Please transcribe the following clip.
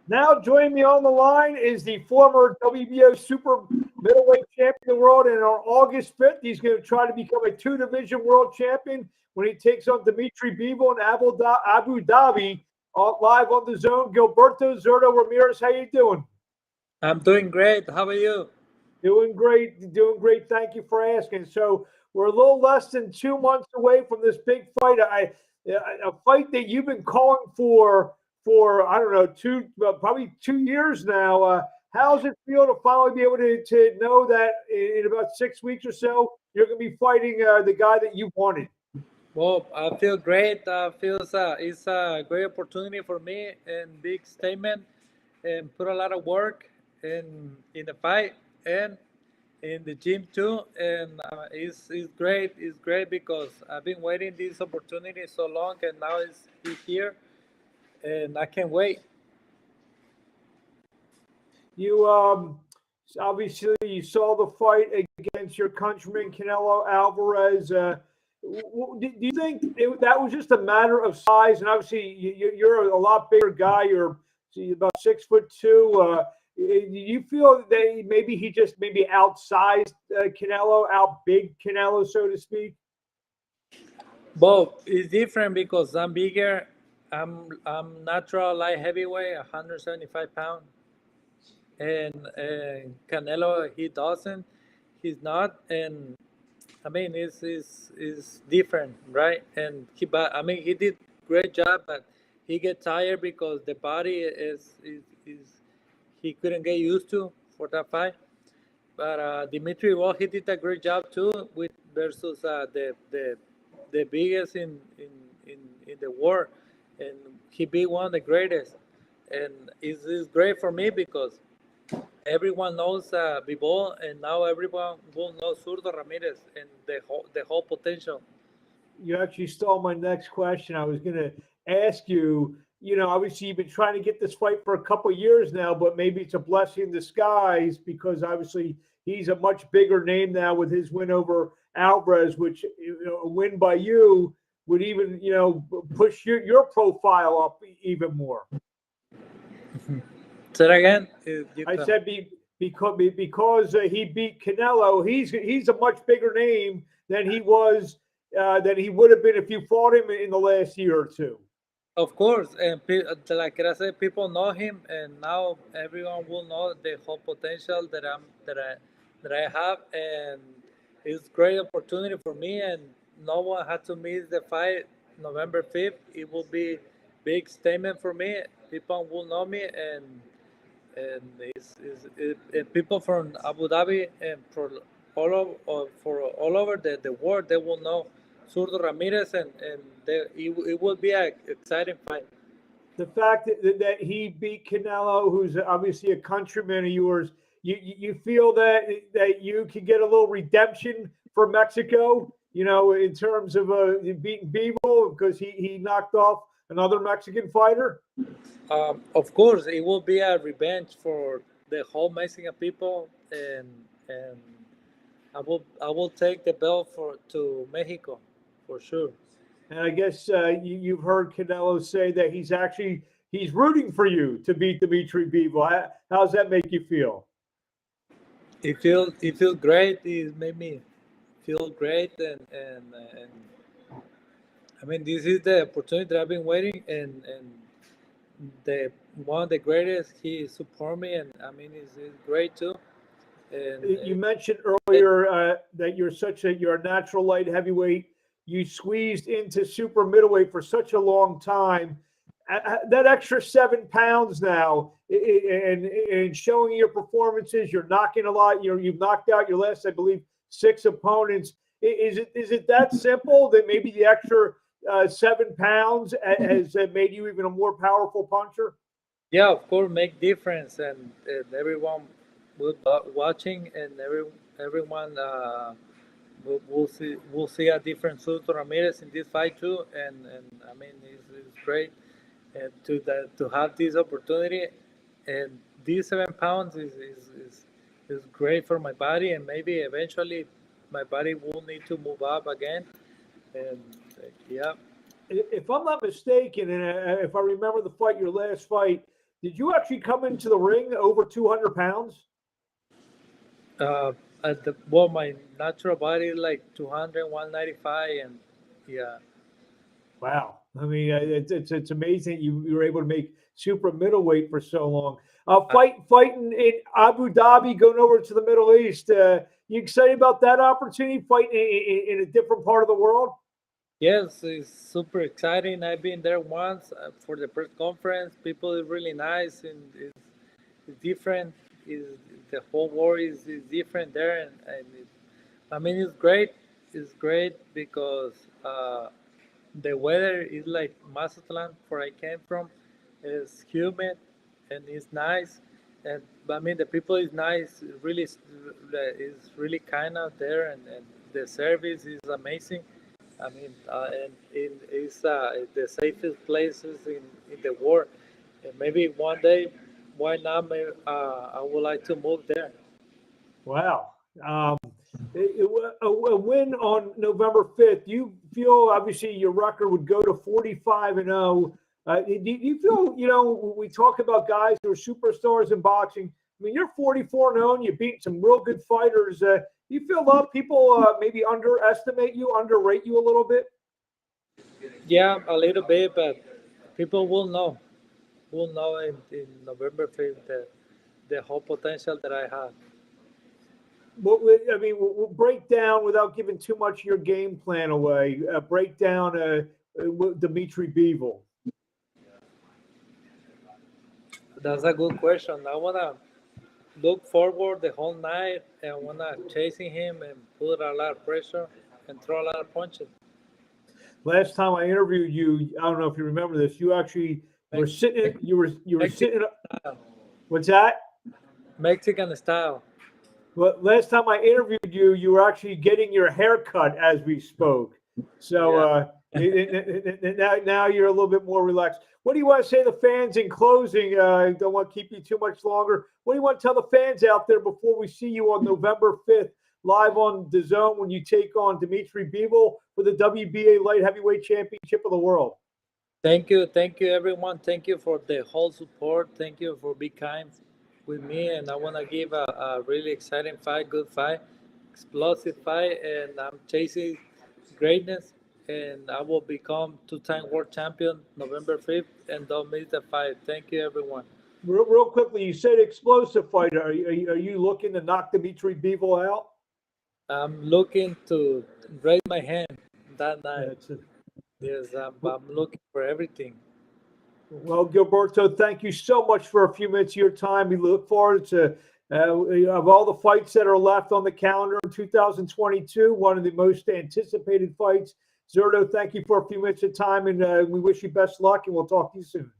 Now joining me on the line is the former WBO super middleweight champion of the world. And on August 5th, he's going to try to become a two-division world champion when he takes on Dmitry Bivol in Abu Dhabi, live on the DAZN. Gilberto, Zurdo, Ramirez, how you doing? I'm doing great. How are you? Doing great. Doing great. Thank you for asking. So we're a little less than 2 months away from this big fight. A fight that you've been calling for I don't know, probably 2 years now. How's it feel to finally be able to know that in about 6 weeks or so you're going to be fighting the guy that you wanted? Well, I feel great. It's a great opportunity for me and big statement, and put a lot of work in the fight and in the gym too. And it's great. It's great because I've been waiting this opportunity so long, and now it's here, and I can't wait. You obviously you saw the fight against your countryman Canelo Alvarez. Do you think that was just a matter of size? And obviously you're a lot bigger guy. You're about 6'2". Do you feel that maybe he just outsized Canelo, outbig Canelo, so to speak? But it's different because I'm bigger. I'm natural light heavyweight, 175 pounds. And Canelo, he doesn't. He's not. And I mean, it's different, right? And but I mean, he did great job, but he get tired because the body is he couldn't get used to for that fight. But Dimitri, well, he did a great job too with versus the biggest in the world, and he be one of the greatest. And it's great for me because everyone knows Bivol, and now everyone will know Zurdo Ramirez and the whole potential. You actually stole my next question. I was going to ask you. Obviously you've been trying to get this fight for a couple of years now, but maybe it's a blessing in disguise because obviously he's a much bigger name now with his win over Alvarez, which a win by you would even push your profile up even more. Say it again. I said because he beat Canelo, he's a much bigger name than he was than he would have been if you fought him in the last year or two. Of course, and like I said, people know him, and now everyone will know the whole potential that I have, and it's great opportunity for me, and no one had to miss the fight November 5th. It will be big statement for me. People will know me, and people from Abu Dhabi and for all over the world, they will know Zurdo Ramirez, and it will be an exciting fight. The fact that he beat Canelo, who's obviously a countryman of yours, you feel that you can get a little redemption for Mexico, in terms of beating Bivol because he knocked off another Mexican fighter? Of course, it will be a revenge for the whole Mexican people, and I will take the belt to Mexico for sure. And I guess you've heard Canelo say that he's rooting for you to beat Dmitry Bivol. How does that make you feel? It feels great. It made me feel great, and I mean, this is the opportunity that I've been waiting, and the one of the greatest. He support me, and I mean, it's great too. And You mentioned earlier that you're a natural light heavyweight. You squeezed into super middleweight for such a long time. That extra 7 pounds now, and showing your performances, you're knocking a lot. You've knocked out your last, I believe, 6 opponents. Is it that simple that maybe the extra 7 pounds has made you even a more powerful puncher? yeah, of course, make difference, and everyone will watching, and everyone will see a different Suto Ramirez in this fight too, and I mean it's great, and to have this opportunity, and these 7 pounds is great for my body, and maybe eventually my body will need to move up again, and yeah. If I'm not mistaken, and if I remember the fight, your last fight, Did you actually come into the ring over 200 pounds? My natural body is like 200, 195, and yeah. Wow. I mean, it's amazing you were able to make super middleweight for so long. Fighting in Abu Dhabi, going over to the Middle East. You excited about that opportunity, fighting in a different part of the world? Yes, it's super exciting. I've been there once for the press conference. People are really nice, and it's different. The whole world is different there, I mean, it's great. It's great because the weather is like Mazatlan, where I came from. It's humid and it's nice, and I mean the people is nice. Really, is really kind out there, and the service is amazing. I mean, and it's the safest places in the world. And maybe one day, why not? I would like to move there. Wow. A win on November 5th. You feel obviously your record would go to 45-0. Do you feel, we talk about guys who are superstars in boxing. I mean, you're 44-0 and you beat some real good fighters. Do you feel a lot of people maybe underestimate you, underrate you a little bit? Yeah, a little bit, but people will know. Will know in November 5th the whole potential that I have. We'll break down without giving too much of your game plan away. Break down Dmitry Bivol. That's a good question. I wanna look forward the whole night and wanna chasing him and put a lot of pressure and throw a lot of punches. Last time I interviewed you, I don't know if you remember this. You actually were sitting. You were sitting. Style. What's that? Mexican style. Well, last time I interviewed you, you were actually getting your hair cut as we spoke. So now you're a little bit more relaxed. What do you want to say to the fans in closing? I don't want to keep you too much longer. What do you want to tell the fans out there before we see you on November 5th live on DAZN when you take on Dmitry Bivol for the WBA Light Heavyweight Championship of the World? Thank you everyone. Thank you for the whole support. Thank you for being kind with me, and I want to give a really exciting fight, good fight, explosive fight, and I'm chasing greatness, and I will become two-time world champion November 5th, and don't miss the fight. Thank you, everyone. Real quickly, you said explosive fight. Are you looking to knock Dmitry Bivol out? I'm looking to raise my hand that night. Yes, I'm looking for everything. Well, Gilberto, thank you so much for a few minutes of your time. We look forward to of all the fights that are left on the calendar in 2022, one of the most anticipated fights. Zurdo, thank you for a few minutes of time, and we wish you best luck, and we'll talk to you soon.